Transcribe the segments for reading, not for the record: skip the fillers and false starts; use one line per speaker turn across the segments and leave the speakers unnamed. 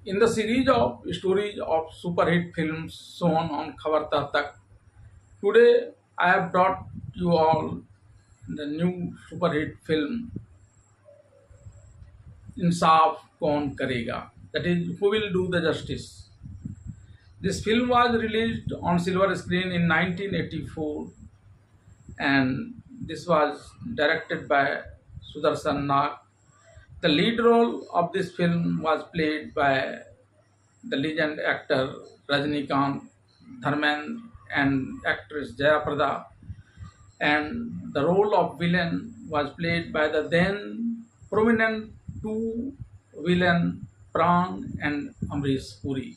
In the series of stories of superhit films shown on Khabar Tak, today I have brought you all the new superhit film Insaf, kaun karega. That is, who will do the justice. This film was released on silver screen in 1984, and this was directed by Sudarshan Nag. The lead role of this film was played by the legend actor Rajnikanth Dharmendra and actress Jayaprada, and the role of villain was played by the then prominent two villain Pran and Amrish Puri.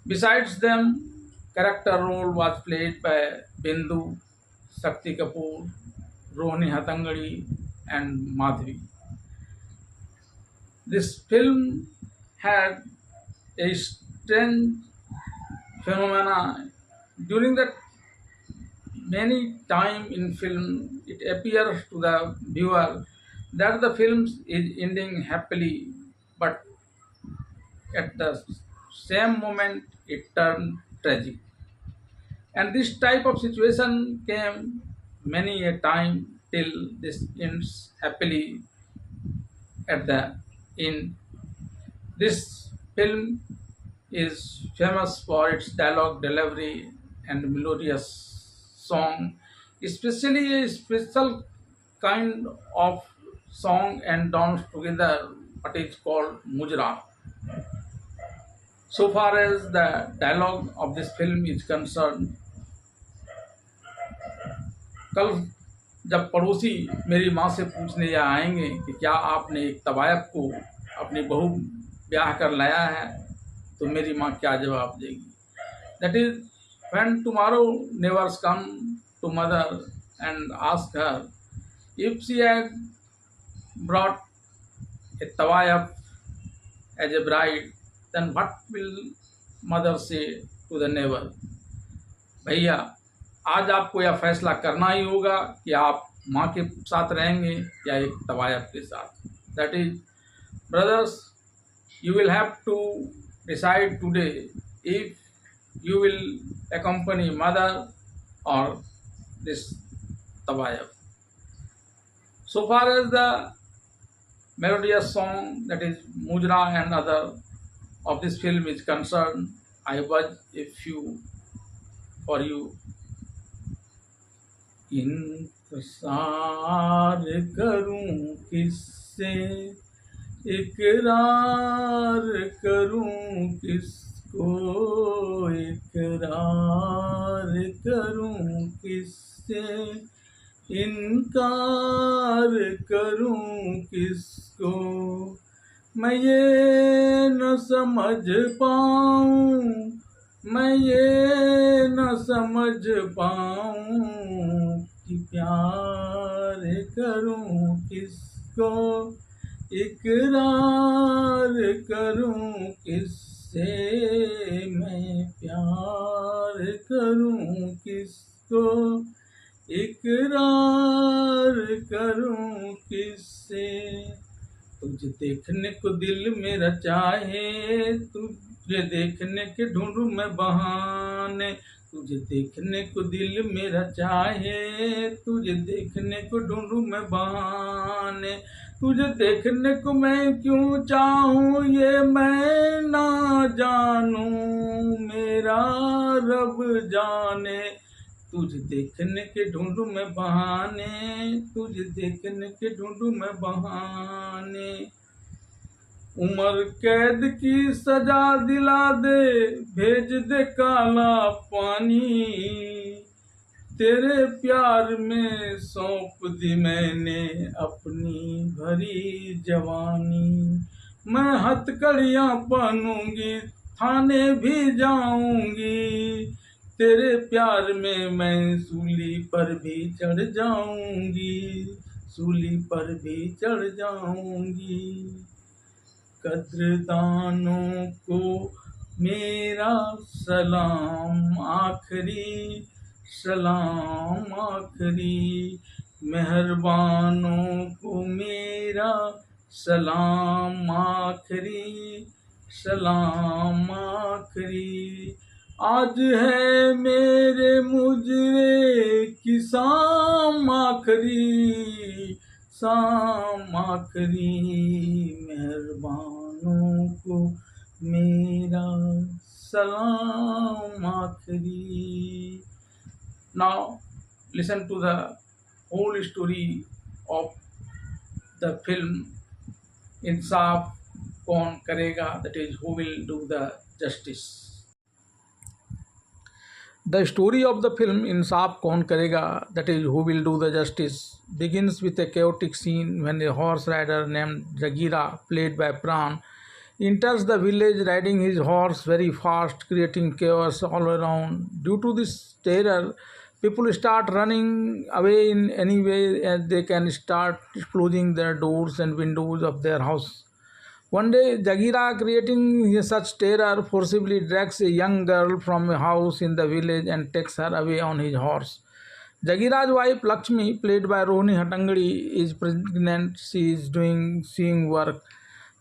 Besides them, character role was played by Bindu, Shakti Kapoor, Rohini Hatangdi, and Madhvi. This film had a strange phenomena. During that many time in film, it appears to the viewer that the film is ending happily, but at the same moment it turned tragic. And this type of situation came many a time till this ends happily at the end. This film is famous for its dialogue delivery and melodious song, especially a special kind of song and dance together, what is called mujra. So far as the dialogue of this film is concerned, कल जब पड़ोसी मेरी माँ से पूछने यहाँ आएंगे कि क्या आपने एक तवायफ को अपनी बहू ब्याह कर लाया है, तो मेरी माँ क्या जवाब देगी. That is when tomorrow neighbors come to mother and ask her if she had brought a tawayaf as a bride, then what will mother say to the neighbor? भैया, आज आपको यह फैसला करना ही होगा कि आप माँ के साथ रहेंगे या एक तवायफ के साथ. That is brothers, you will have to decide today if you will accompany mother or this tawayaf. So far as the melodious song, that is mujra and other of this film is concerned, I was a few for you. इंतज़ार करूं किससे, इकरार करूं किसको, इकरार करूं किससे, इनकार करूं किसको. मैं ये न समझ पाऊं, मैं ये न समझ पाऊं कि प्यार करूं किसको, इकरार करूं किससे, मैं प्यार करूं किसको, इकरार करूं किससे. तुझे देखने को दिल मेरा चाहे, तुझे देखने के ढूंढूं मैं बहाने, तुझे देखने को दिल मेरा चाहे, तुझे देखने को ढूंढूं मैं बहाने, तुझे देखने को मैं क्यों चाहूं ये मैं ना जानूं, मेरा रब जाने. तुझे देखने के ढूंढूं मैं बहाने, तुझे देखने के ढूंढूं मैं बहाने. उम्र कैद की सजा दिला दे, भेज दे काला पानी, तेरे प्यार में सौंप दी मैंने अपनी भरी जवानी. मैं हथकड़ियाँ पहनूंगी, थाने भी जाऊंगी, तेरे प्यार में मैं सूली पर भी चढ़ जाऊंगी, सूली पर भी चढ़ जाऊंगी. कद्रदानों को मेरा सलाम आखिरी, सलाम आखिरी, मेहरबानों को मेरा सलाम आखिरी, सलाम आखरी। आज है मेरे मुजरे की शाम आखरी, शाम आखरी। मेहरबानों को मेरा सलाम आखरी। Now listen to the whole story of the film Insaf, kaun karega, that is, who will do the justice. The story of the film Insaf, kaun karega, that is, who will do the justice, begins with a chaotic scene when a horse rider named Jagira, played by Pran, enters the village riding his horse very fast, creating chaos all around. Due to this terror, people start running away in any way as they can, start closing their doors and windows of their house. One day, Jagira, creating such terror, forcibly drags a young girl from a house in the village and takes her away on his horse. Jagira's wife Lakshmi, played by Hatangdi, is pregnant. She is doing sewing work.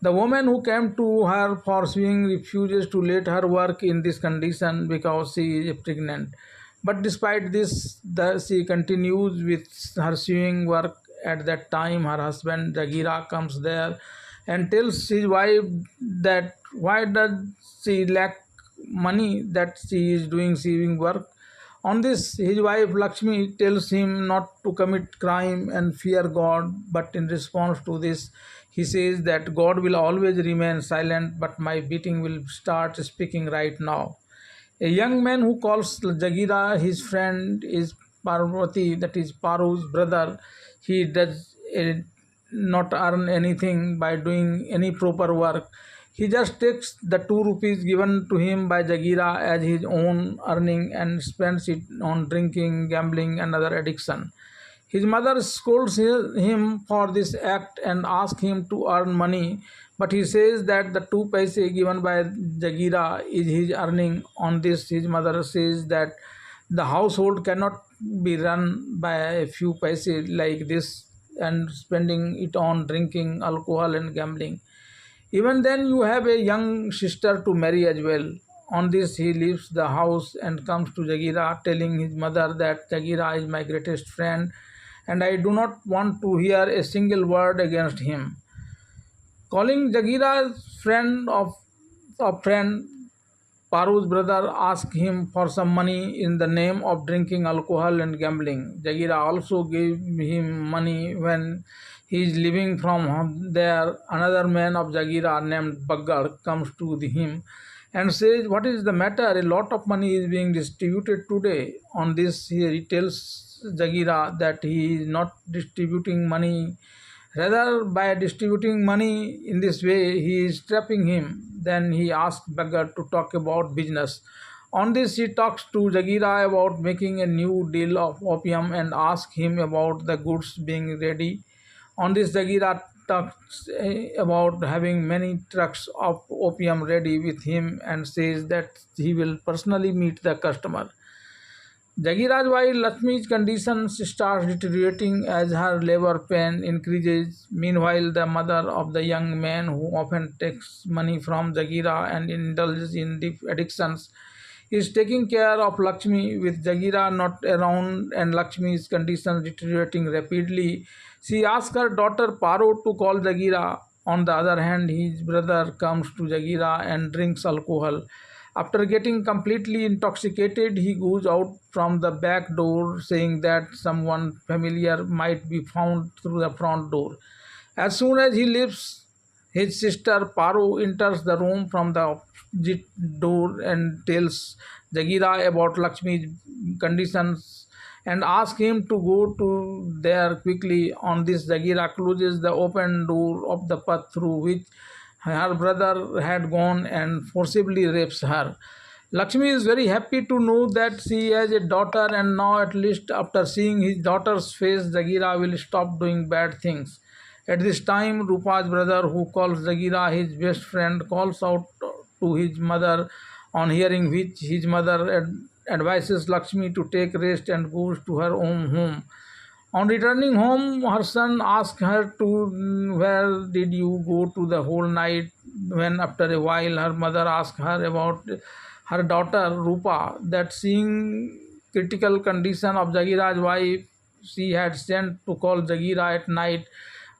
The woman who came to her for sewing refuses to let her work in this condition because she is pregnant. But despite this, she continues with her sewing work. At that time, her husband Jagira comes there and tells his wife that why does she lack money that she is doing sewing work. On this, his wife Lakshmi tells him not to commit crime and fear God, but in response to this, he says that God will always remain silent, but my beating will start speaking right now. A young man who calls Jagira his friend is Parvati, that is Paru's brother. He does not earn anything by doing any proper work. He just takes the 2 rupees given to him by Jagira as his own earning and spends it on drinking, gambling, and other addiction. His mother scolds him for this act and asks him to earn money, but he says that the 2 paise given by Jagira is his earning. On this, his mother says that the household cannot be run by a few paise like this and spending it on drinking, alcohol, and gambling. Even then, you have a young sister to marry as well. On this, he leaves the house and comes to Jagira, telling his mother that Jagira is my greatest friend and I do not want to hear a single word against him. Calling Jagira's friend, Paru's brother asked him for some money in the name of drinking alcohol and gambling. Jagira also gave him money when he is leaving from there. Another man of Jagira named Baggar comes to him and says, "What is the matter? A lot of money is being distributed today." On this, he tells Jagira that he is not distributing money. Rather, by distributing money in this way, he is trapping him. Then he asks Beggar to talk about business. On this, he talks to Jagira about making a new deal of opium and asks him about the goods being ready. On this, Jagira talks about having many trucks of opium ready with him and says that he will personally meet the customer. Jagira's wife Lakshmi's condition starts deteriorating as her labor pain increases. Meanwhile, the mother of the young man who often takes money from Jagira and indulges in deep addictions is taking care of Lakshmi. With Jagira not around and Lakshmi's condition deteriorating rapidly, she asks her daughter Paro to call Jagira. On the other hand, his brother comes to Jagira and drinks alcohol. After getting completely intoxicated, he goes out from the back door saying that someone familiar might be found through the front door. As soon as he leaves, his sister Paru enters the room from the opposite door and tells Jagira about Lakshmi's conditions and asks him to go to there quickly. On this, Jagira closes the open door of the path through which her brother had gone and forcibly rapes her. Lakshmi is very happy to know that she has a daughter, and now, at least after seeing his daughter's face, Jagira will stop doing bad things. At this time, Rupa's brother, who calls Jagira his best friend, calls out to his mother, on hearing which his mother advises Lakshmi to take rest and goes to her own home. On returning home, her son asked her to where did you go to the whole night. When after a while her mother asked her about her daughter Rupa, that seeing critical condition of Jagiraj's wife, she had sent to call Jagira at night.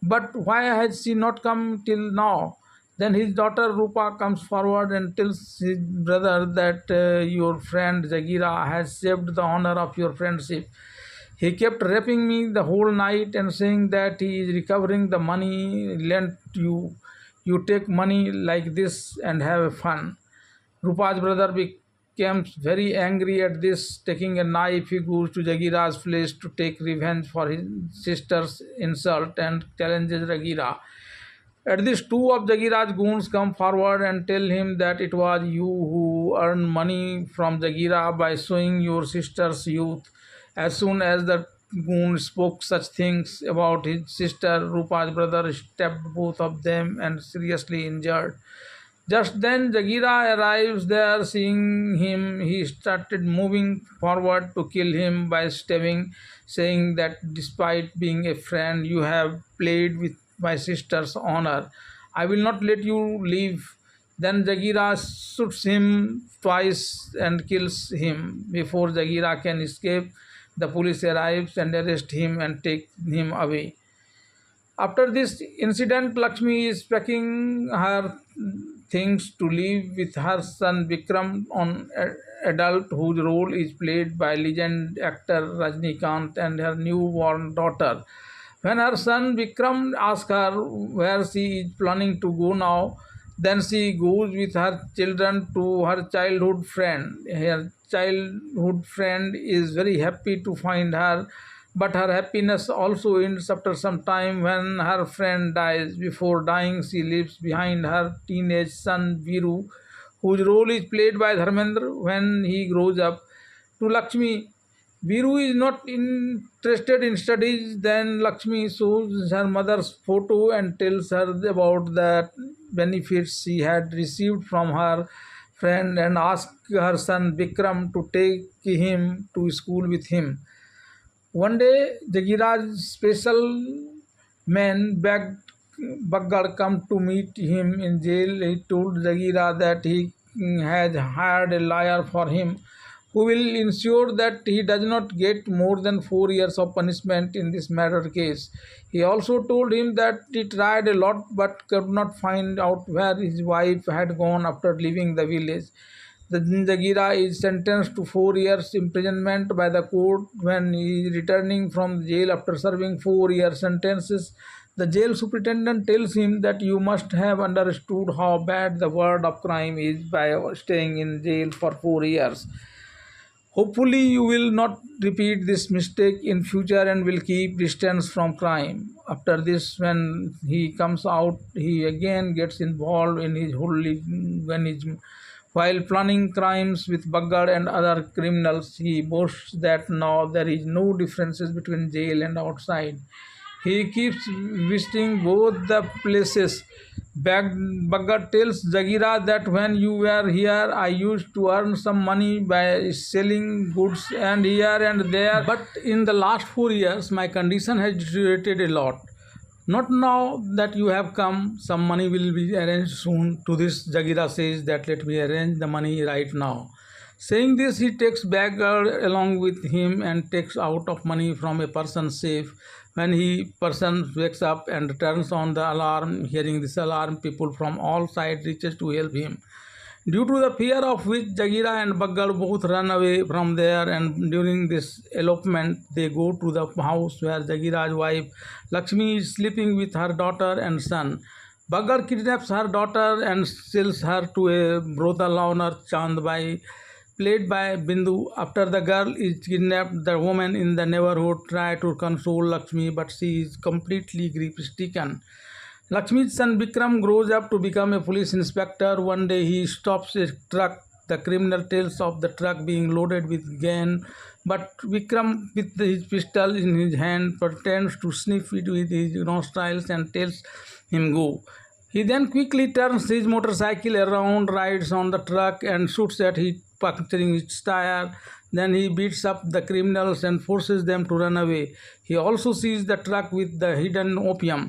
But why has she not come till now? Then his daughter Rupa comes forward and tells his brother that your friend Jagira has saved the honor of your friendship. He kept rapping me the whole night and saying that he is recovering the money lent you. You take money like this and have fun. Rupa's brother becomes very angry at this. Taking a knife, he goes to Jagira's place to take revenge for his sister's insult and challenges Jagira. At this, two of Jagira's goons come forward and tell him that it was you who earned money from Jagira by showing your sister's youth. As soon as the goon spoke such things about his sister, Rupa's brother stabbed both of them and seriously injured. Just then Jagira arrives there. Seeing him, he started moving forward to kill him by stabbing, saying that despite being a friend, you have played with my sister's honor. I will not let you live. Then Jagira shoots him twice and kills him. Before Jagira can escape, the police arrives and arrest him and take him away. After this incident, Lakshmi is packing her things to live with her son Vikram on adult, whose role is played by legend actor Rajnikanth, and her newborn daughter. When her son Vikram asks her where she is planning to go now, then she goes with her children to her childhood friend. Her childhood friend is very happy to find her, but her happiness also ends after some time when her friend dies. Before dying, she leaves behind her teenage son Viru, whose role is played by Dharmendra when he grows up. To Lakshmi, Viru is not interested in studies. Then Lakshmi shows her mother's photo and tells her about the benefits she had received from her friend and asks her son Vikram to take him to school with him. One day, Jagiraj's special men begged Baggar come to meet him in jail. He told Jagira that he has hired a lawyer for him who will ensure that he does not get more than 4 years of punishment in this murder case. He also told him that he tried a lot but could not find out where his wife had gone after leaving the village. The Jagira is sentenced to 4 years imprisonment by the court. When he is returning from jail after serving 4 year sentences, the jail superintendent tells him that you must have understood how bad the word of crime is by staying in jail for 4 years. Hopefully, you will not repeat this mistake in future and will keep distance from crime. After this, when he comes out, he again gets involved in his hooliganism. While planning crimes with Baggar and other criminals, he boasts that now there is no differences between jail and outside. He keeps visiting both the places. Baggar tells Jagira that when you were here, I used to earn some money by selling goods and here and there. But in the last 4 years, my condition has deteriorated a lot. Not now that you have come, some money will be arranged soon. To this, Jagira says that let me arrange the money right now. Saying this, he takes Baggar along with him and takes out of money from a person's safe. When person wakes up and turns on the alarm, hearing this alarm, people from all sides reaches to help him. Due to the fear of which Jagira and Baggar both run away from there, and during this elopement, they go to the house where Jagira's wife Lakshmi is sleeping with her daughter and son. Baggar kidnaps her daughter and sells her to a brothel owner, Chandbai, played by Bindu. After the girl is kidnapped, the woman in the neighborhood tries to console Lakshmi, but she is completely grief-stricken. Lakshmi's son Vikram grows up to become a police inspector. One day he stops a truck. The criminal tells of the truck being loaded with gain, but Vikram, with his pistol in his hand, pretends to sniff it with his nostrils and tells him go. He then quickly turns his motorcycle around, rides on the truck and shoots at it, puncturing its tire. Then he beats up the criminals and forces them to run away. He also sees the truck with the hidden opium.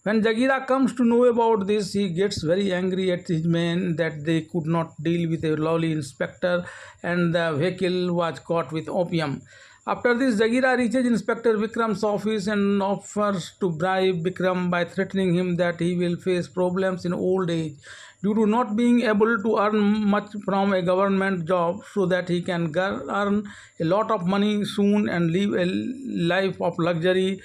When Jagira comes to know about this, he gets very angry at his men that they could not deal with a lowly inspector and the vehicle was caught with opium. After this, Jagira reaches Inspector Vikram's office and offers to bribe Vikram by threatening him that he will face problems in old age due to not being able to earn much from a government job, so that he can earn a lot of money soon and live a life of luxury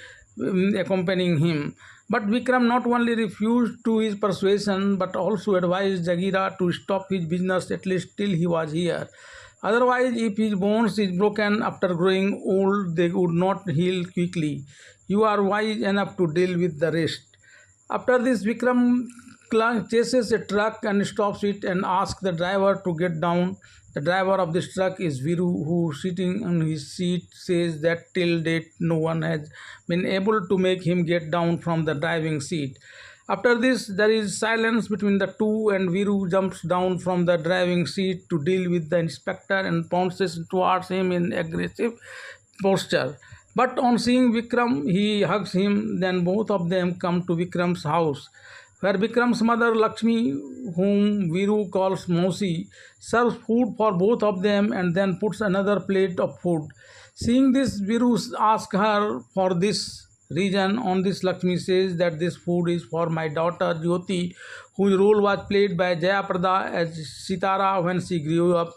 accompanying him. But Vikram not only refused to his persuasion but also advised Jagira to stop his business at least till he was here. Otherwise, if his bones is broken after growing old, they would not heal quickly. You are wise enough to deal with the rest. After this, Vikram chases a truck and stops it and asks the driver to get down. The driver of this truck is Viru, who sitting on his seat says that till date no one has been able to make him get down from the driving seat. After this, there is silence between the two, and Viru jumps down from the driving seat to deal with the inspector and pounces towards him in aggressive posture. But on seeing Vikram, he hugs him. Then both of them come to Vikram's house, where Vikram's mother Lakshmi, whom Viru calls Mausi, serves food for both of them and then puts another plate of food. Seeing this, Viru asks her for this reason. On this, Lakshmi says that this food is for my daughter Jyoti, whose role was played by Jayaprada as Sitara when she grew up.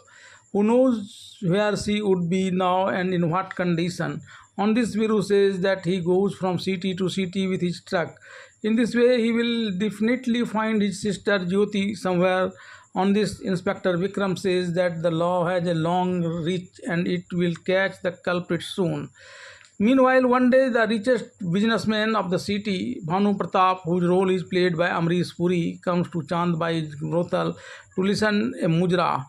Who knows where she would be now and in what condition. On this, Viru says that he goes from city to city with his truck. In this way, he will definitely find his sister Jyoti somewhere. On this, Inspector Vikram says that the law has a long reach and it will catch the culprit soon. Meanwhile, one day, the richest businessman of the city, Bhanu Pratap, whose role is played by Amrish Puri, comes to Chandbai's brothel to listen a mujra.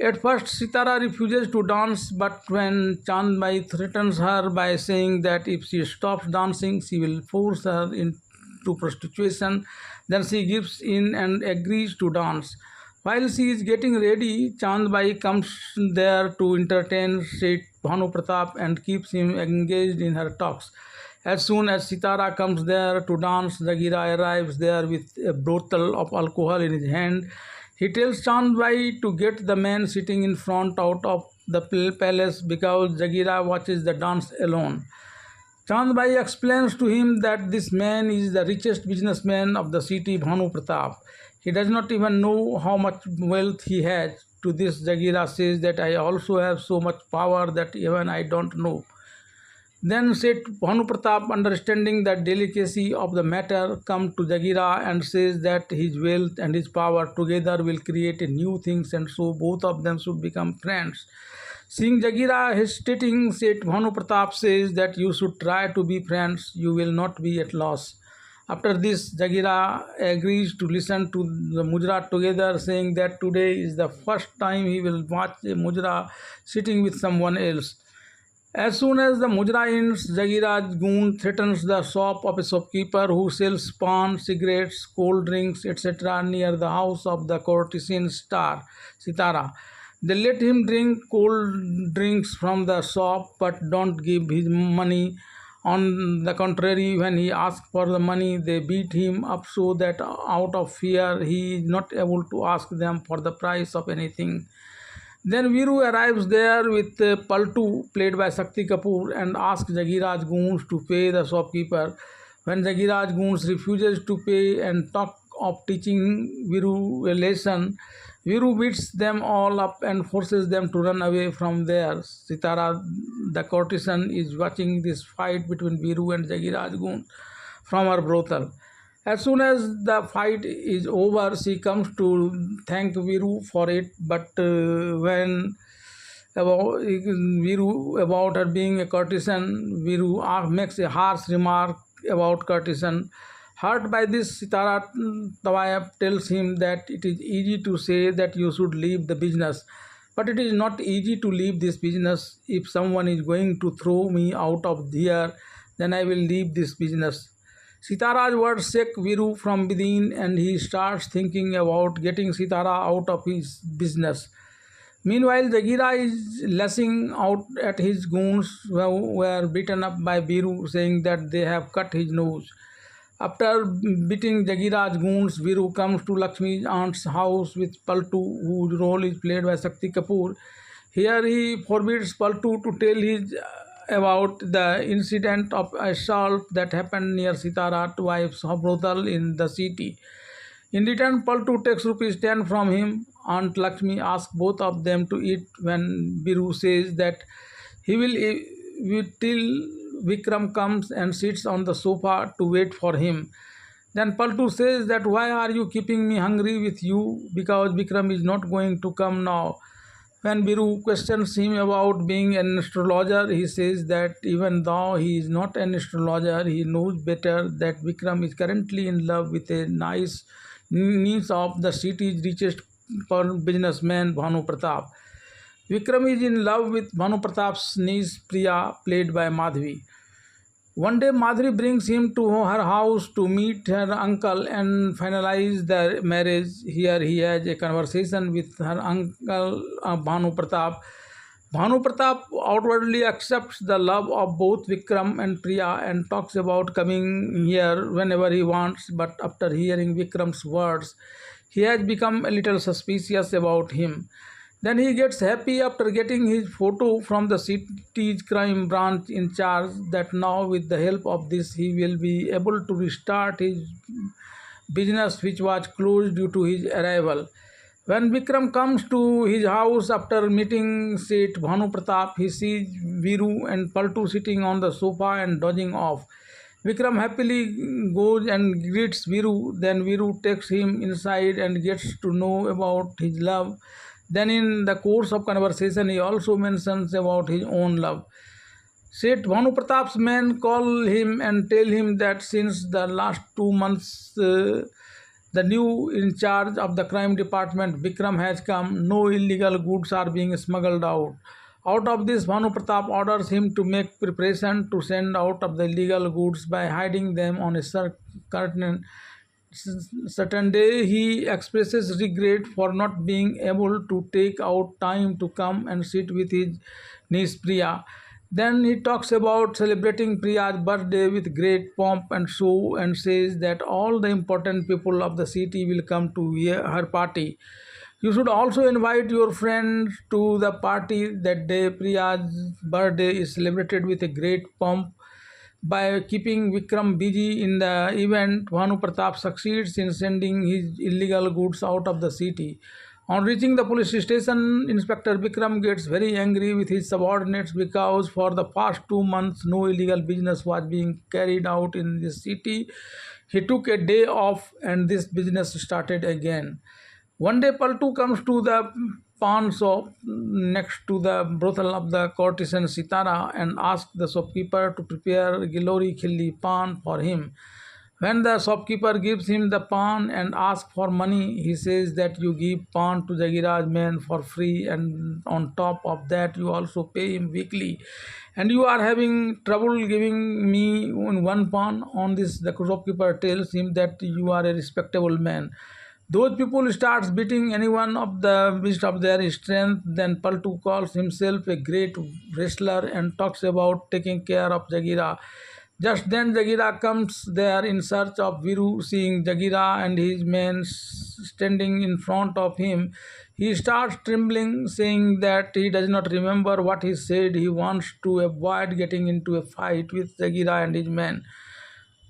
At first, Sitara refuses to dance, but when Chandbai threatens her by saying that if she stops dancing, she will force her into prostitution, then she gives in and agrees to dance. While she is getting ready, Chandbai comes there to entertain Seth Bhanu Pratap and keeps him engaged in her talks. As soon as Sitara comes there to dance, Jagira arrives there with a bottle of alcohol in his hand. He tells Chandbai to get the man sitting in front out of the palace because Jagira watches the dance alone. Chandbai explains to him that this man is the richest businessman of the city, Bhanu Pratap. He does not even know how much wealth he has. To this, Jagira says that I also have so much power that even I don't know. Then Seth Bhanu Pratap, understanding the delicacy of the matter, comes to Jagira and says that his wealth and his power together will create a new things, and so both of them should become friends. Seeing Jagira hesitating, Seth Bhanu Pratap says that you should try to be friends, you will not be at loss. After this, Jagira agrees to listen to the mujra together, saying that today is the first time he will watch a mujra sitting with someone else. As soon as the mujra ends, Jagira's goon threatens the shop of a shopkeeper who sells pan, cigarettes, cold drinks, etc. near the house of the courtesan star, Sitara. They let him drink cold drinks from the shop but don't give him money. On the contrary, when he asks for the money, they beat him up so that out of fear he is not able to ask them for the price of anything. Then Viru arrives there with Paltu, played by Shakti Kapoor, and asks Jagiraj goons to pay the shopkeeper. When Jagiraj goons refuses to pay and talk of teaching Viru a lesson, Viru beats them all up and forces them to run away from there. Sitara, the courtesan, is watching this fight between Viru and Jagiraj goon from her brothel. As soon as the fight is over, she comes to thank Viru for it, but when Viru about her being a courtesan, Viru makes a harsh remark about courtesan. Hurt by this, Sitara Tawayab tells him that it is easy to say that you should leave the business, but it is not easy to leave this business. If someone is going to throw me out of here, then I will leave this business. Sitara's words shake Viru from within, and he starts thinking about getting Sitara out of his business. Meanwhile, Jagira is lashing out at his goons who were beaten up by Biru, saying that they have cut his nose. After beating Jagira's goons, Biru comes to Lakshmi's aunt's house with Paltu, whose role is played by Shakti Kapoor. Here he forbids Paltu to tell his about the incident of assault that happened near Sitara's wife's brothel in the city. In return, Paltu takes rupees 10 from him. Aunt Lakshmi asks both of them to eat when Biru says that he will eat till Vikram comes and sits on the sofa to wait for him. Then Paltu says that why are you keeping me hungry with you because Vikram is not going to come now. When Biru questions him about being an astrologer, he says that even though he is not an astrologer, he knows better that Vikram is currently in love with a niece of the city's richest businessman, Bhanu Pratap. Vikram is in love with Bhanu Pratap's niece Priya, played by Madhvi. One day, Madhuri brings him to her house to meet her uncle and finalize their marriage. Here, he has a conversation with her uncle Bhanu Pratap. Bhanu Pratap outwardly accepts the love of both Vikram and Priya and talks about coming here whenever he wants, but after hearing Vikram's words, he has become a little suspicious about him. Then he gets happy after getting his photo from the city's crime branch in charge that now with the help of this he will be able to restart his business which was closed due to his arrival. When Vikram comes to his house after meeting Seth Bhanu Pratap, he sees Viru and Paltu sitting on the sofa and dozing off. Vikram happily goes and greets Viru. Then Viru takes him inside and gets to know about his love. Then in the course of conversation, he also mentions about his own love. Seth Bhanu Pratap's men call him and tell him that since the last 2 months, the new in charge of the crime department, Vikram, has come, no illegal goods are being smuggled out. Out of this, Bhanu Pratap orders him to make preparation to send out of the illegal goods by hiding them on a certain day. He expresses regret for not being able to take out time to come and sit with his niece Priya. Then he talks about celebrating Priya's birthday with great pomp and show and says that all the important people of the city will come to her party. You should also invite your friends to the party that day. Priya's birthday is celebrated with a great pomp. By keeping Vikram busy in the event, Bhanu Pratap succeeds in sending his illegal goods out of the city. On reaching the police station, Inspector Vikram gets very angry with his subordinates because for the past 2 months no illegal business was being carried out in the city. He took a day off and this business started again. One day Paltu comes to the pawn shop next to the brothel of the courtesan Sitara and asks the shopkeeper to prepare Gilori Khilli pan for him. When the shopkeeper gives him the pan and asks for money, he says that you give pan to Jagiraj man for free and on top of that you also pay him weekly. And you are having trouble giving me one pan. On this, the shopkeeper tells him that you are a respectable man. Those people starts beating anyone of the beast of their strength. Then Paltu calls himself a great wrestler and talks about taking care of Jagira. Just then Jagira comes there in search of Viru. Seeing Jagira and his men standing in front of him, he starts trembling, saying that he does not remember what he said. He wants to avoid getting into a fight with Jagira and his men.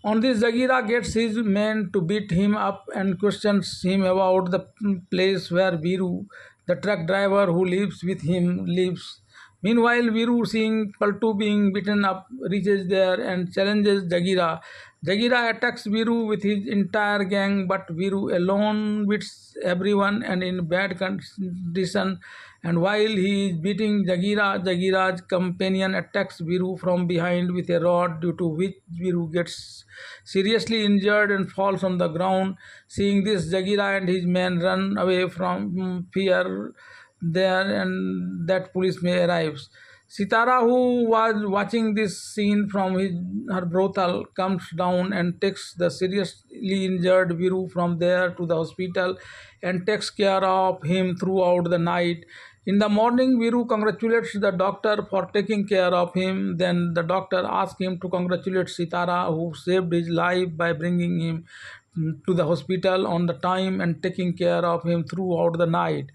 On this, Jagira gets his men to beat him up and questions him about the place where Viru, the truck driver who lives with him, lives. Meanwhile, Viru, seeing Paltu being beaten up, reaches there and challenges Jagira. Jagira attacks Viru with his entire gang, but Viru alone beats everyone and in bad condition. And while he is beating Jagira, Jagira's companion attacks Viru from behind with a rod, due to which Viru gets seriously injured and falls on the ground. Seeing this, Jagira and his men run away from fear there and that police may arrives. Sitara, who was watching this scene from her brothel, comes down and takes the seriously injured Viru from there to the hospital and takes care of him throughout the night. In the morning, Viru congratulates the doctor for taking care of him. Then the doctor asks him to congratulate Sitara, who saved his life by bringing him to the hospital on the time and taking care of him throughout the night.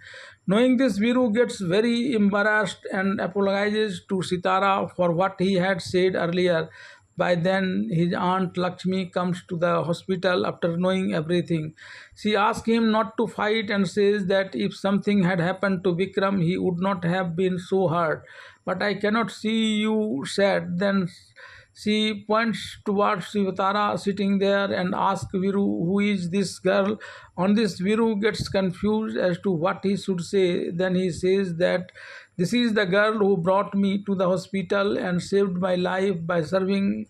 Knowing this, Viru gets very embarrassed and apologizes to Sitara for what he had said earlier. By then, his aunt Lakshmi comes to the hospital after knowing everything. She asks him not to fight and says that if something had happened to Vikram, he would not have been so hurt. But I cannot see you sad. Then she points towards Sivatara sitting there and asks Viru, who is this girl? On this, Viru gets confused as to what he should say. Then he says that this is the girl who brought me to the hospital and saved my life by serving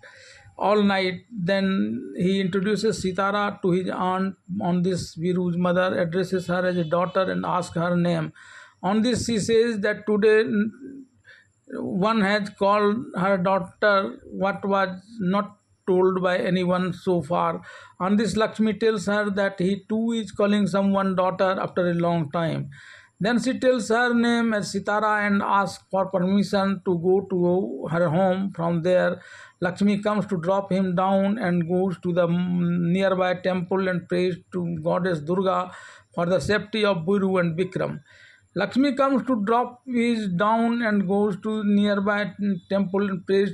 all night. Then he introduces Sitara to his aunt. On this, Viru's mother addresses her as a daughter and asks her name. On this, she says that today one has called her daughter what was not told by anyone so far. On this, Lakshmi tells her that he too is calling someone daughter after a long time. Then she tells her name as Sitara and asks for permission to go to her home. From there, Lakshmi comes to drop him down and goes to the nearby temple and prays to goddess Durga for the safety of Buru and Vikram. Lakshmi comes to drop his down and goes to nearby temple and prays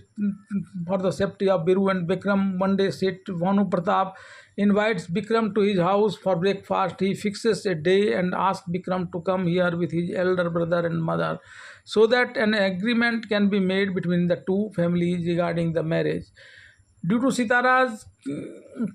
for the safety of Biru and Vikram. One day, Seth Bhanu Pratap invites Vikram to his house for breakfast. He fixes a day and asks Vikram to come here with his elder brother and mother so that an agreement can be made between the two families regarding the marriage. Due to Sitara's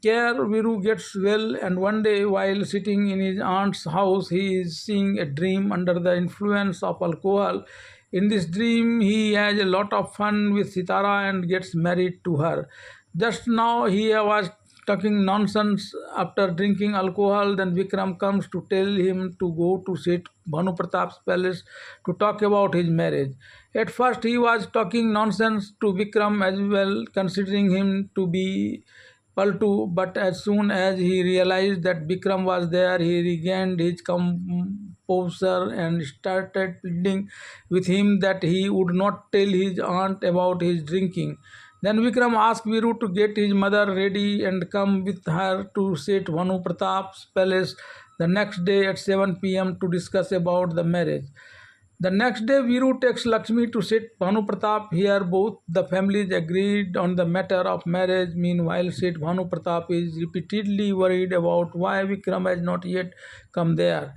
care, Viru gets well, and one day while sitting in his aunt's house, he is seeing a dream under the influence of alcohol. In this dream, he has a lot of fun with Sitara and gets married to her. Just now, he was talking nonsense after drinking alcohol. Then Vikram comes to tell him to go to Seth Bhanu Pratap's palace to talk about his marriage. At first, he was talking nonsense to Vikram as well, considering him to be Paltu, but as soon as he realized that Vikram was there, he regained his composure and started pleading with him that he would not tell his aunt about his drinking. Then Vikram asked Viru to get his mother ready and come with her to Seth Bhanu Pratap's palace the next day at 7 p.m. to discuss about the marriage. The next day, Viru takes Lakshmi to Seth Bhanu Pratap. Here, both the families agreed on the matter of marriage. Meanwhile, Seth Bhanu Pratap is repeatedly worried about why Vikram has not yet come there.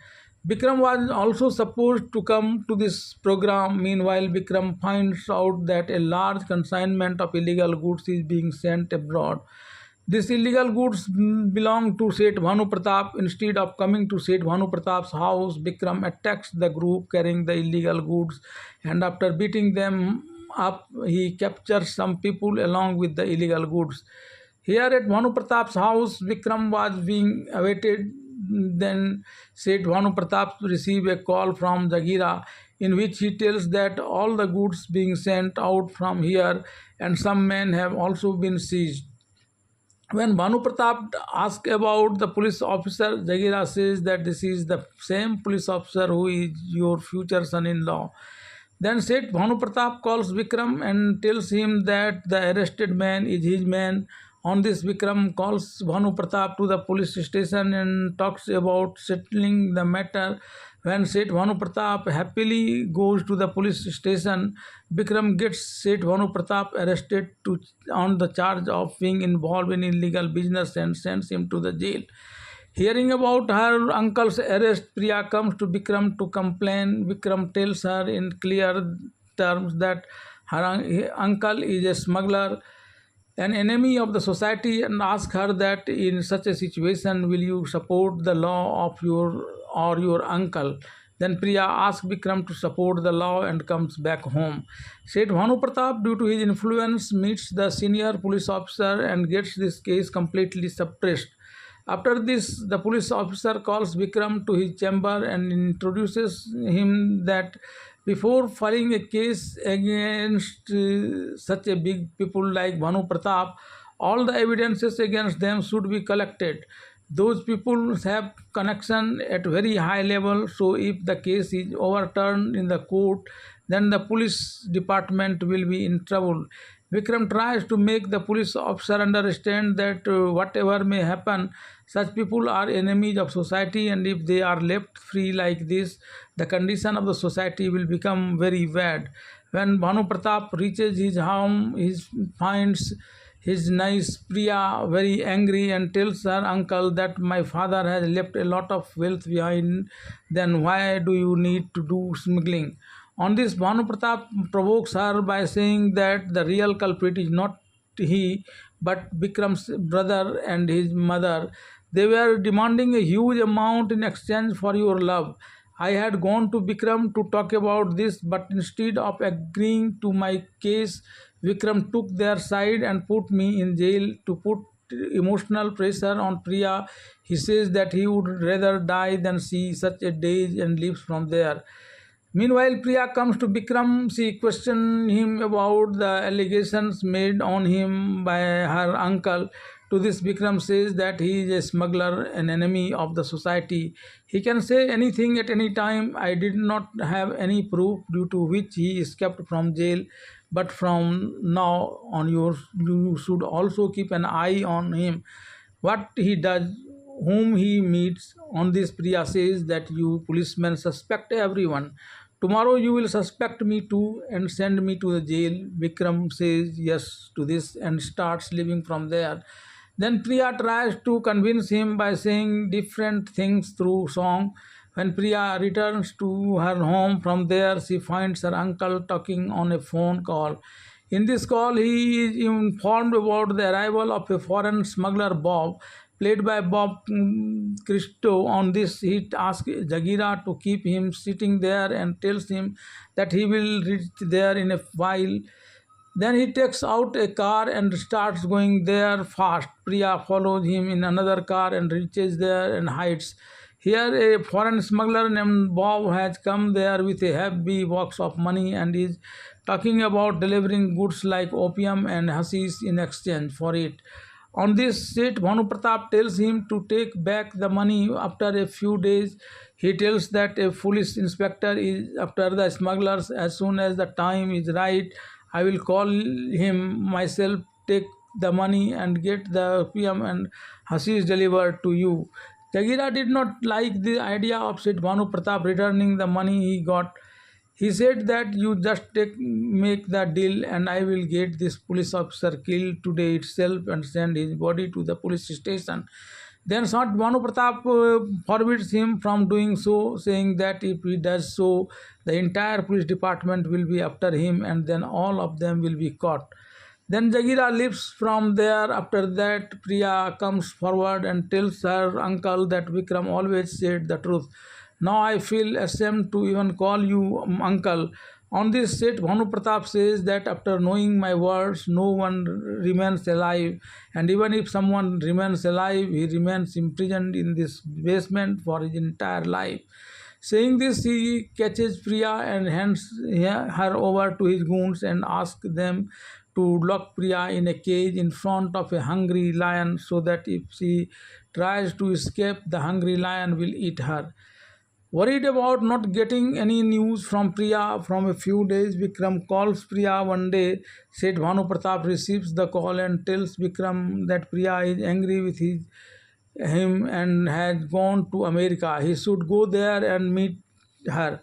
Vikram was also supposed to come to this program. Meanwhile, Vikram finds out that a large consignment of illegal goods is being sent abroad. These illegal goods belong to Seth Bhanu Pratap. Instead of coming to Seth Bhanu Pratap's house, Vikram attacks the group carrying the illegal goods, and after beating them up, he captures some people along with the illegal goods. Here at Bhanu Pratap's house, Vikram was being awaited. Then Seth Bhanu Pratap received a call from Jagira in which he tells that all the goods being sent out from here and some men have also been seized. When Bhanu Pratap asks about the police officer, Jagira says that this is the same police officer who is your future son-in-law. Then Seth Bhanu Pratap calls Vikram and tells him that the arrested man is his man. On this, Vikram calls Bhanu Pratap to the police station and talks about settling the matter. When Seth Bhanu Pratap happily goes to the police station, Vikram gets Seth Bhanu Pratap arrested on the charge of being involved in illegal business and sends him to the jail. Hearing about her uncle's arrest, Priya comes to Vikram to complain. Vikram tells her in clear terms that her uncle is a smuggler, an enemy of the society, and asks her that in such a situation will you support the law of your uncle. Then Priya asks Vikram to support the law and comes back home. Seth Bhanu Pratap, due to his influence, meets the senior police officer and gets this case completely suppressed. After this, the police officer calls Vikram to his chamber and introduces him that before filing a case against such a big people like Bhanu Pratap, all the evidences against them should be collected. Those people have connection at very high level. So if the case is overturned in the court, then the police department will be in trouble. Vikram tries to make the police officer understand that whatever may happen, such people are enemies of society, and if they are left free like this, the condition of the society will become very bad. When Bhanu Pratap reaches his home, he finds his niece Priya very angry and tells her uncle that my father has left a lot of wealth behind, then why do you need to do smuggling? On this, Bhanu Pratap provokes her by saying that the real culprit is not he but Bikram's brother and his mother. They were demanding a huge amount in exchange for your love. I had gone to Bikram to talk about this, but instead of agreeing to my case, Vikram took their side and put me in jail to put emotional pressure on Priya. He says that he would rather die than see such a day and leaves from there. Meanwhile, Priya comes to Bikram. She questions him about the allegations made on him by her uncle. To this, Bikram says that he is a smuggler, an enemy of the society. He can say anything at any time. I did not have any proof due to which he escaped from jail. But from now on, you should also keep an eye on him. What he does, whom he meets. On this, Priya says that you policemen suspect everyone. Tomorrow you will suspect me too and send me to the jail. Vikram says yes to this and starts living from there. Then Priya tries to convince him by saying different things through song. When Priya returns to her home from there, she finds her uncle talking on a phone call. In this call, he is informed about the arrival of a foreign smuggler, Bob, played by Bob Christo. On this, he asks Jagira to keep him sitting there and tells him that he will reach there in a while. Then he takes out a car and starts going there fast. Priya follows him in another car and reaches there and hides. Here, a foreign smuggler named Bob has come there with a heavy box of money and is talking about delivering goods like opium and hashish in exchange for it. On this set, Bhanu Pratap tells him to take back the money after a few days. He tells that a police inspector is after the smugglers. As soon as the time is right, I will call him myself, take the money and get the opium and hashish delivered to you. Jagira did not like the idea of Seth Bhanu Pratap returning the money he got. He said that you just make the deal and I will get this police officer killed today itself and send his body to the police station. Then Seth Bhanu Pratap forbids him from doing so, saying that if he does so, the entire police department will be after him and then all of them will be caught. Then Jagira leaves from there. After that, Priya comes forward and tells her uncle that Vikram always said the truth. Now I feel ashamed to even call you uncle. On this set, Bhanu Pratap says that after knowing my words, no one remains alive, and even if someone remains alive, he remains imprisoned in this basement for his entire life. Saying this, he catches Priya and hands her over to his goons and asks them to lock Priya in a cage in front of a hungry lion so that if she tries to escape, the hungry lion will eat her. Worried about not getting any news from Priya from a few days, Vikram calls Priya one day. Seth Bhanu Pratap receives the call and tells Vikram that Priya is angry with him and has gone to America. He should go there and meet her.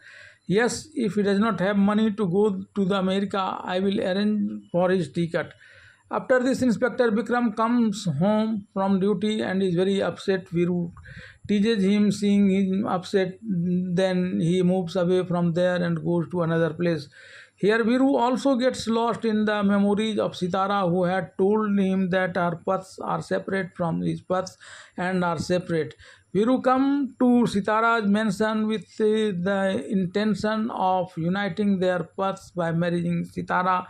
Yes, if he does not have money to go to the America, I will arrange for his ticket. After this, Inspector Vikram comes home from duty and is very upset. Viru teases him, seeing him upset. Then he moves away from there and goes to another place. Here, Viru also gets lost in the memories of Sitara, who had told him that her paths are separate from his paths and are separate. Viru come to Sitara's mansion with the intention of uniting their paths by marrying Sitara,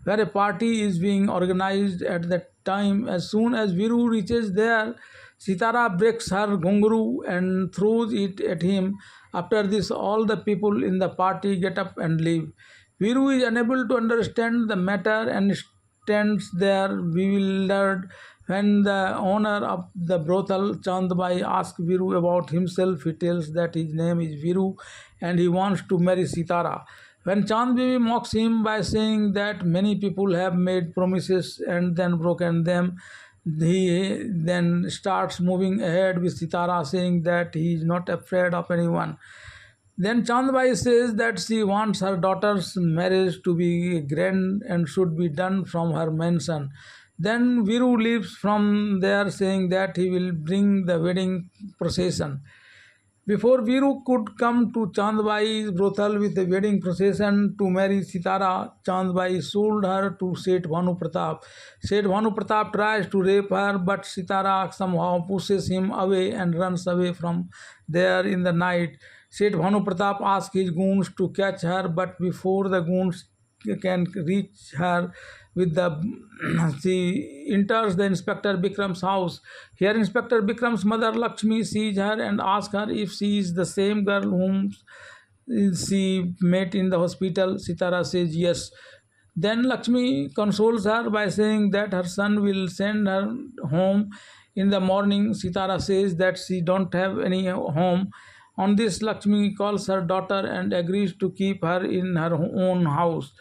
where a party is being organized at that time. As soon as Viru reaches there, Sitara breaks her ghungru and throws it at him. After this, all the people in the party get up and leave. Viru is unable to understand the matter and stands there bewildered. When the owner of the brothel, Chandbai, asks Viru about himself, he tells that his name is Viru and he wants to marry Sitara. When Chandbai mocks him by saying that many people have made promises and then broken them, he then starts moving ahead with Sitara, saying that he is not afraid of anyone. Then Chandbai says that she wants her daughter's marriage to be grand and should be done from her mansion. Then Viru leaves from there saying that he will bring the wedding procession. Before Viru could come to Chandbai's brothel with a wedding procession to marry Sitara, Chandbai sold her to Seth Bhanu Pratap. Seth Bhanu Pratap tries to rape her, but Sitara somehow pushes him away and runs away from there in the night. Seth Bhanu Pratap asks his goons to catch her, but before the goons can reach her with the she enters the Inspector Bikram's house. Here Inspector Bikram's mother Lakshmi sees her and asks her if she is the same girl whom she met in the hospital. Sitara says yes. Then Lakshmi consoles her by saying that her son will send her home in the morning. Sitara says that she don't have any home. On this, Lakshmi calls her daughter and agrees to keep her in her own house.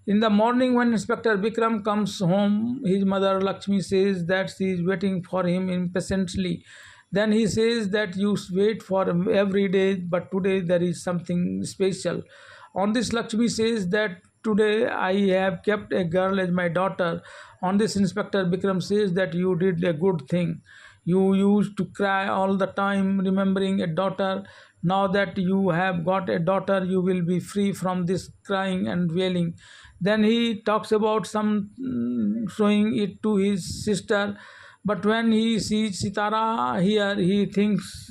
In the morning, when Inspector Bikram comes home, his mother Lakshmi says that she is waiting for him impatiently. Then he says that you wait for him every day, but today there is something special. On this, Lakshmi says that today I have kept a girl as my daughter. On this, Inspector Bikram says that you did a good thing. You used to cry all the time remembering a daughter. Now that you have got a daughter, you will be free from this crying and wailing. Then he talks about showing it to his sister. But when he sees Sitara here, he thinks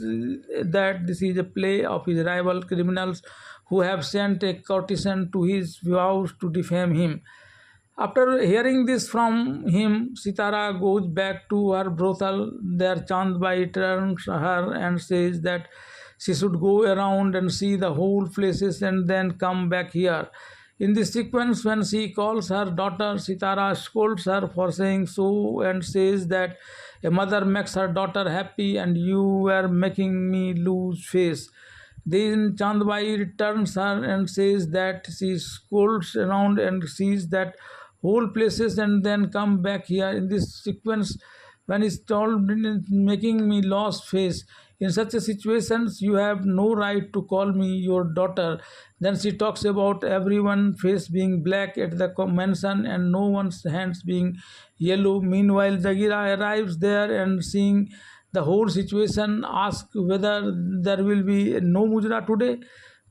that this is a play of his rival criminals who have sent a courtesan to his house to defame him. After hearing this from him, Sitara goes back to her brothel. There Chandbai turns her and says that she should go around and see the whole places and then come back here. In this sequence, when she calls her daughter, Sitara scolds her for saying so and says that a mother makes her daughter happy and you were making me lose face. Then Chandbai returns her and says that she scolds around and sees that whole places and then come back here. In this sequence, when it's told making me lost face, in such a situations you have no right to call me your daughter. Then she talks about everyone's face being black at the mansion and no one's hands being yellow. Meanwhile, Jagira arrives there and seeing the whole situation asks whether there will be no mujra today.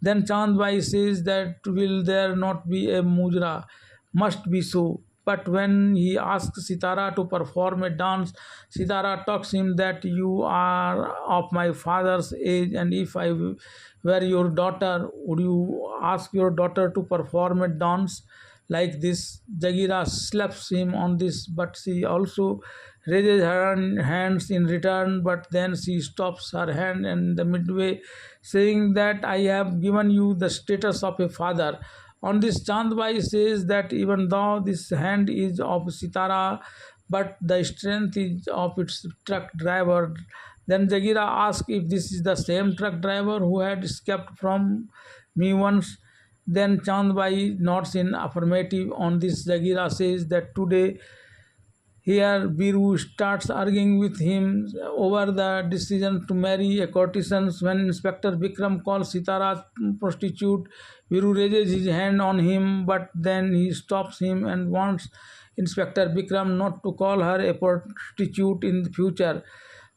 Then Chandbai says that will there not be a mujra? Must be so. But when he asks Sitara to perform a dance, Sitara talks him that you are of my father's age, and if I were your daughter, would you ask your daughter to perform a dance like this? Jagira slaps him on this, but she also raises her hands in return, but then she stops her hand in the midway, saying that I have given you the status of a father. On this, Chandbai says that even though this hand is of Sitara, but the strength is of its truck driver. Then Jagira asks if this is the same truck driver who had escaped from me once. Then Chandbai nods in affirmative. On this, Jagira says that today here, Biru starts arguing with him over the decision to marry a courtesan. When Inspector Bikram calls Sitara prostitute, Biru raises his hand on him, but then he stops him and wants Inspector Bikram not to call her a prostitute in the future.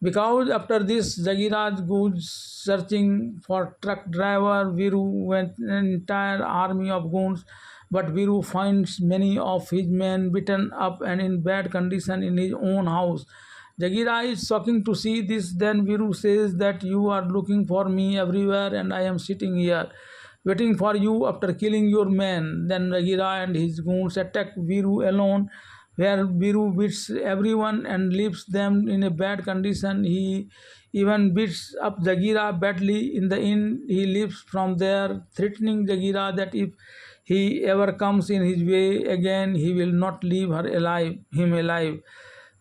Because after this, Jagira goes searching for truck driver Viru with an entire army of goons, but Viru finds many of his men beaten up and in bad condition in his own house. Jagira is shocking to see this. Then Viru says that you are looking for me everywhere and I am sitting here waiting for you after killing your men. Then Jagira and his goons attack Viru alone, where Viru beats everyone and leaves them in a bad condition. He even beats up Jagira badly. In the end, he leaves from there, threatening Jagira that if he ever comes in his way again, he will not leave him alive.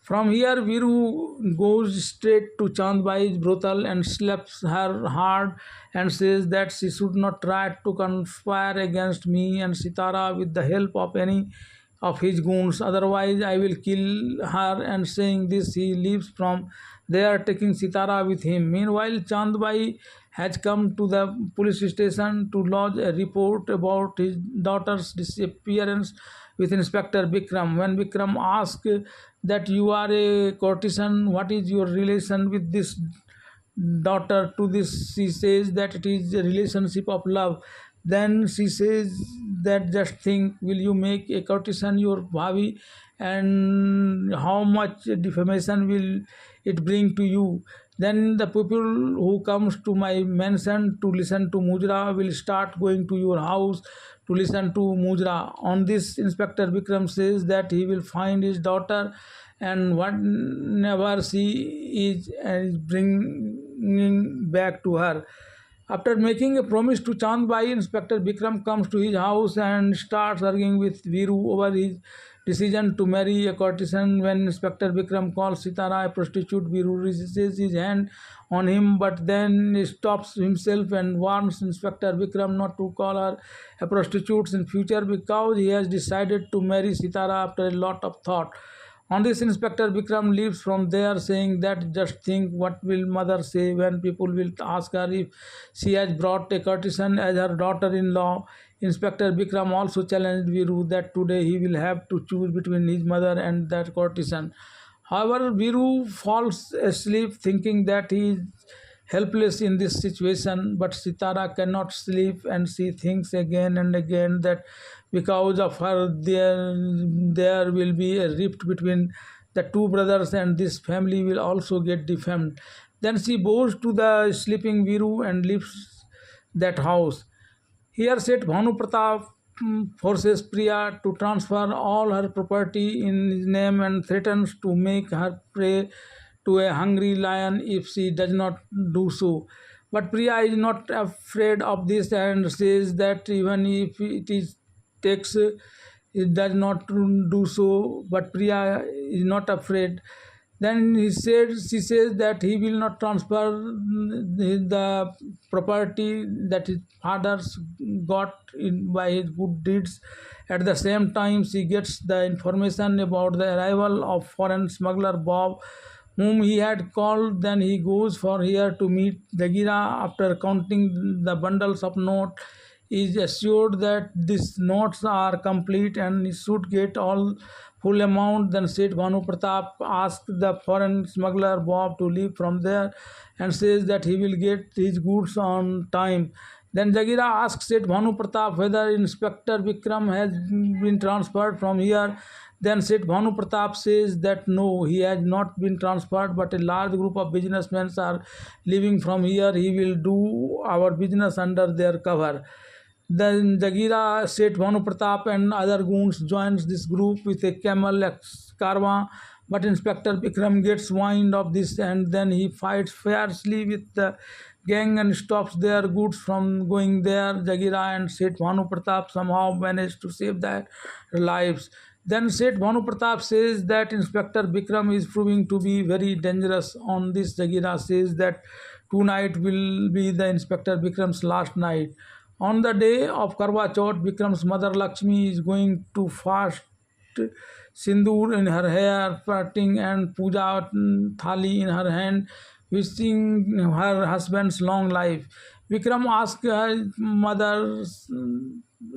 From here, Viru goes straight to Chandbai's brothel and slaps her hard and says that she should not try to conspire against me and Sitara with the help of any of his goons. Otherwise, I will kill her. And saying this, he leaves from there, taking Sitara with him. Meanwhile, Chandbai has come to the police station to lodge a report about his daughter's disappearance with Inspector Vikram. When Vikram asks that you are a courtesan, what is your relation with this daughter? To this, she says that it is a relationship of love. Then she says that just think, will you make a courtesan your bhavi, and how much defamation will it bring to you? Then the people who comes to my mansion to listen to Mujra will start going to your house to listen to Mujra. On this, Inspector Vikram says that he will find his daughter, and whatever she is bringing back to her. After making a promise to Chandbai, Inspector Vikram comes to his house and starts arguing with Viru over his decision to marry a courtesan. When Inspector Vikram calls Sitara a prostitute, Viru raises his hand on him, but then he stops himself and warns Inspector Vikram not to call her a prostitute in future because he has decided to marry Sitara after a lot of thought. On this, Inspector Vikram leaves from there, saying that just think, what will mother say when people will ask her if she has brought a courtesan as her daughter-in-law. Inspector Vikram also challenged Viru that today he will have to choose between his mother and that courtesan. However, Viru falls asleep thinking that he is helpless in this situation, but Sitara cannot sleep and she thinks again and again that because of her there will be a rift between the two brothers and this family will also get defamed. Then she goes to the sleeping Viru and leaves that house. Here Seth Bhanu Pratap forces Priya to transfer all her property in his name and threatens to make her prey to a hungry lion if she does not do so. But Priya is not afraid of this and says that even if it is takes, it does not do so. But Priya is not afraid. Then she says that he will not transfer the property that his fathers got by his good deeds. At the same time, she gets the information about the arrival of foreign smuggler Bob, whom he had called. Then he goes for here to meet Jagira. After counting the bundles of notes, he is assured that these notes are complete and he should get all full amount. Then Seth Bhanu Pratap asks the foreign smuggler Bob to leave from there and says that he will get his goods on time. Then Jagira asks Seth Bhanu Pratap whether Inspector Vikram has been transferred from here. Then Seth Bhanu Pratap says that no, he has not been transferred, but a large group of businessmen are leaving from here. He will do our business under their cover. Then Jagira, Seth Bhanu Pratap and other goons joins this group with a camel caravan, but Inspector Vikram gets wind of this and then he fights fiercely with the gang and stops their goods from going there. Jagira and Seth Bhanu Pratap somehow manage to save their lives. Then Seth Bhanu Pratap says that Inspector Vikram is proving to be very dangerous. On this, Jagira says that tonight will be the Inspector Vikram's last night. On the day of Karwa Chauth, Vikram's mother Lakshmi is going to fast sindoor in her hair, parting and puja thali in her hand, wishing her husband's long life. Vikram asks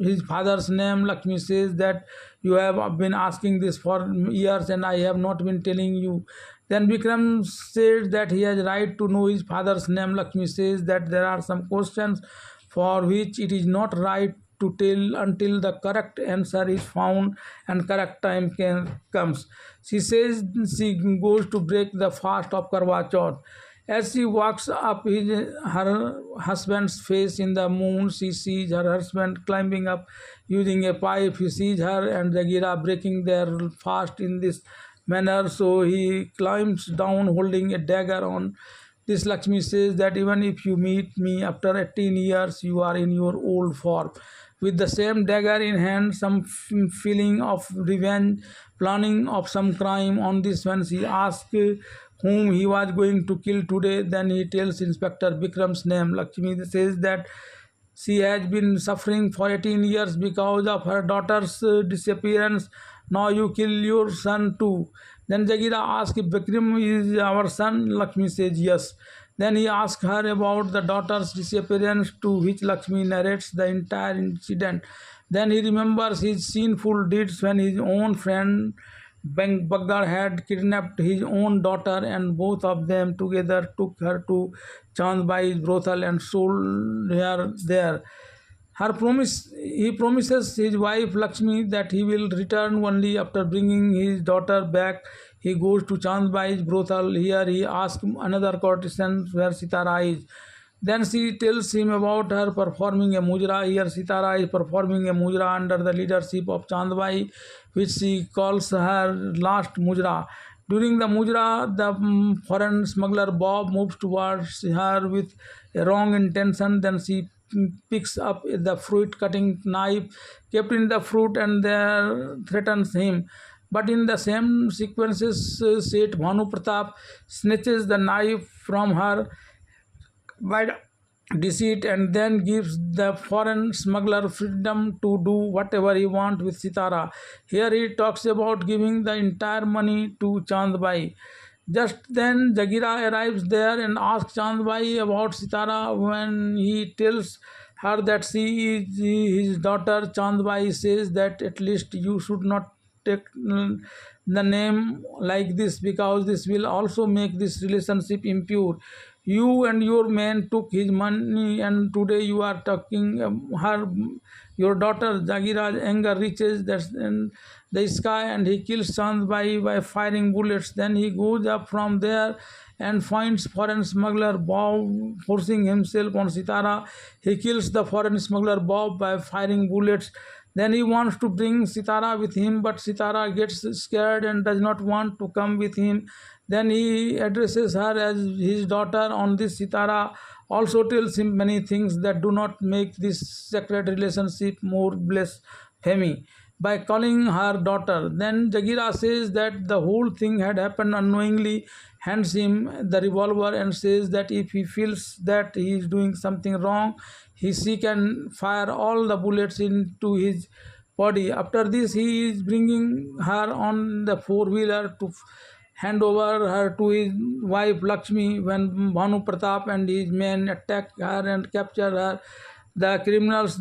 his father's name. Lakshmi says that you have been asking this for years and I have not been telling you. Then Vikram says that he has right to know his father's name. Lakshmi says that there are some questions for which it is not right to tell until the correct answer is found and correct time comes. She says she goes to break the fast of Karwa Chauth. As she walks up her husband's face in the moon, she sees her husband climbing up using a pipe. He sees her and Jagira breaking their fast in this manner, so he climbs down holding a dagger. On this, Lakshmi says that even if you meet me after 18 years, you are in your old form. with the same dagger in hand, some feeling of revenge, planning of some crime. On this, when she asked whom he was going to kill today, then he tells Inspector Bikram's name. Lakshmi says that she has been suffering for 18 years because of her daughter's disappearance. Now you kill your son too. Then Jagira asks if Bikram is our son. Lakshmi says yes. Then he asks her about the daughter's disappearance, to which Lakshmi narrates the entire incident. Then he remembers his sinful deeds when his own friend Baggar had kidnapped his own daughter, and both of them together took her to Chandbai's brothel and sold her there. He promises his wife Lakshmi that he will return only after bringing his daughter back. He goes to Chandbai's brothel. Here he asks another courtesan where Sitara is. Then she tells him about her performing a mujra. Here Sitara is performing a mujra under the leadership of Chandbai, which she calls her last mujra. During the mujra, the foreign smuggler Bob moves towards her with a wrong intention. Then she picks up the fruit cutting knife kept in the fruit and there threatens him. But in the same sequences, Seth Bhanu Pratap snatches the knife from her by deceit and then gives the foreign smuggler freedom to do whatever he wants with Sitara. Here he talks about giving the entire money to Chandbai. Just then Jagira arrives there and asks Chandbai about Sitara. When he tells her that she is his daughter, Chandbai says that at least you should not take the name like this, because this will also make this relationship impure. You and your man took his money and today you are taking your daughter. Jagira's anger reaches the sky and he kills Chandbai by firing bullets. Then he goes up from there and finds foreign smuggler Bob forcing himself on Sitara. He kills the foreign smuggler Bob by firing bullets. Then he wants to bring Sitara with him, but Sitara gets scared and does not want to come with him. Then he addresses her as his daughter. On this, Sitara also tells him many things that do not make this sacred relationship more blasphemy by calling her daughter. Then Jagira says that the whole thing had happened unknowingly, hands him the revolver and says that if he feels that he is doing something wrong, she can fire all the bullets into his body. After this, he is bringing her on the four-wheeler to hand over her to his wife Lakshmi. When Bhanu Pratap and his men attack her and capture her, the criminals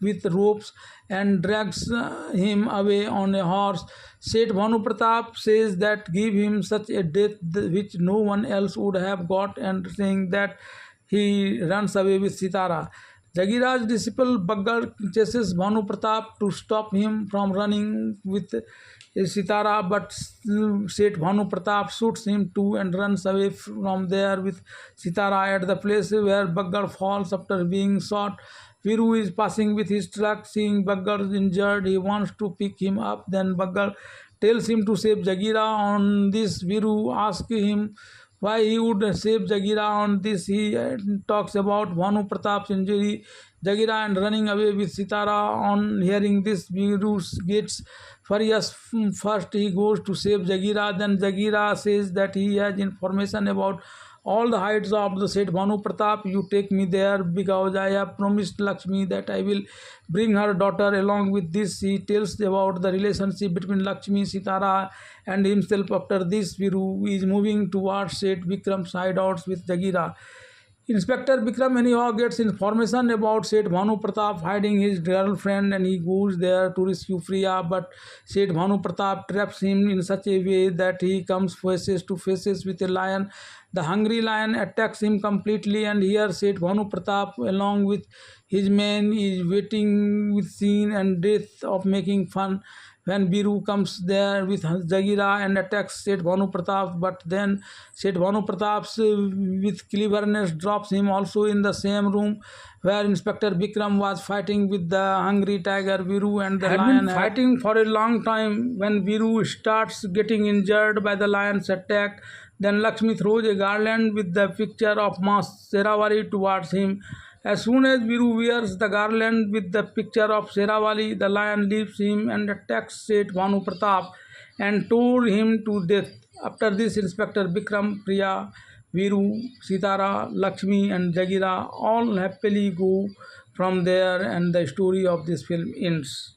with ropes and drags him away on a horse. Seth Bhanu Pratap says that give him such a death which no one else would have got, and saying that he runs away with Sitara. Jagira's disciple Baggar chases Bhanu Pratap to stop him from running with Sitara, but Seth Bhanu Pratap shoots him too and runs away from there with Sitara. At the place where Baggar falls after being shot, Viru is passing with his truck. Seeing Baggar injured, he wants to pick him up. Then Baggar tells him to save Jagira. On this, Viru asks him why he would save Jagira. On this, he talks about Bhanu Pratap's injury, Jagira, and running away with Sitara. On hearing this, Viru gets furious. First, he goes to save Jagira. Then Jagira says that he has information about all the heights of the Seth Bhanu Pratap. You take me there because I have promised Lakshmi that I will bring her daughter along with this. He tells about the relationship between Lakshmi, Sitara and himself. After this, Viru is moving towards Seth Bikram's hideouts with Jagira. Inspector Bikram anyhow gets information about Seth Bhanu Pratap hiding his girlfriend and he goes there to rescue Priya, but Seth Bhanu Pratap traps him in such a way that he comes faces to faces with a lion. The hungry lion attacks him completely, and here Seth Bhanu Pratap along with his men is waiting with scene and death of making fun. When Biru comes there with Jagira and attacks Seth Bhanu Pratap, but then Seth Bhanu Pratap with cleverness drops him also in the same room where Inspector Bikram was fighting with the hungry tiger. Biru and the lion had been fighting for a long time. When Biru starts getting injured by the lion's attack, then Lakshmi throws a garland with the picture of Ma Seravari towards him. As soon as Viru wears the garland with the picture of Sherawali, the lion leaves him and attacks Seth Bhanu Pratap and tore him to death. After this, Inspector Bikram, Priya, Viru, Sitara, Lakshmi, and Jagira all happily go from there, and the story of this film ends.